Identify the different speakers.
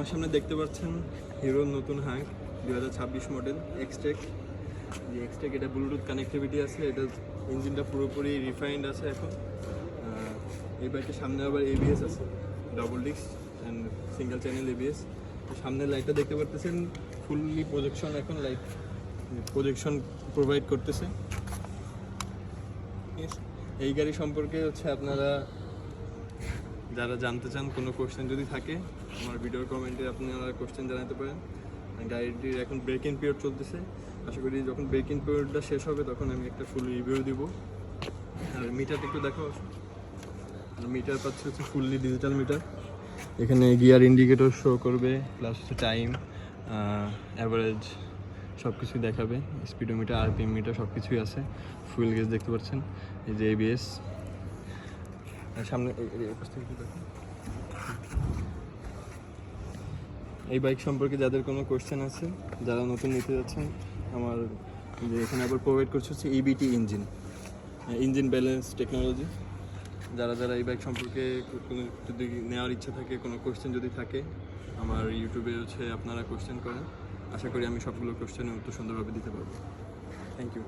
Speaker 1: আমার সামনে দেখতে পাচ্ছেন হিরোর নতুন হাঙ্ক 2026 মডেল এক্সটেক। যে এক্সটেক এটা ব্লুটুথ কানেক্টিভিটি আছে, এটা ইঞ্জিনটা পুরোপুরি রিফাইন্ড আছে এখন। এই বাইকের সামনে আবার এবিএস আছে, double disc and single channel ABS. সামনের লাইটটা দেখতে পারতেছেন ফুললি প্রজেকশন, এখন লাইট প্রজেকশন প্রোভাইড করতেছে। এই গাড়ি সম্পর্কে হচ্ছে আপনারা যারা জানতে চান, কোনো কোশ্চেন যদি থাকে আমার ভিডিওর কমেন্টে আপনারা কোশ্চেন জানাতে পারেন। গাড়িটির এখন ব্রেক ইন পিরিয়ড চলতেছে, আশা করি যখন ব্রেক ইন পিরিয়ডটা শেষ হবে তখন আমি একটা ফুল রিভিউ দিব। আর মিটারটা একটু দেখো, আর মিটার পাচ্ছে হচ্ছে ফুললি ডিজিটাল মিটার। এখানে গিয়ার ইন্ডিকেটর শো করবে, প্লাস হচ্ছে টাইম, অ্যাভারেজ সব কিছুই দেখাবে। স্পিডোমিটার, আরপিএম মিটার সব কিছুই আছে। ফুয়েল গেজ দেখতে পাচ্ছেন, এই যে এবিএস। সামনে এই বাইক সম্পর্কে যাদের কোনো কোশ্চেন আছে, যারা নতুন নিতে যাচ্ছেন, আমার যে এখানে আবার প্রোভাইড করছে হচ্ছে ইবিটি ইঞ্জিন ব্যালেন্স টেকনোলজি। যারা যারা এই বাইক সম্পর্কে কোনো যদি নেওয়ার ইচ্ছা থাকে, কোনো কোশ্চেন যদি থাকে, আমার ইউটিউবে হচ্ছে আপনারা কোশ্চেন করেন, আশা করি আমি সবগুলো কোশ্চেনের উত্তর সুন্দরভাবে দিতে পারবো। Thank you.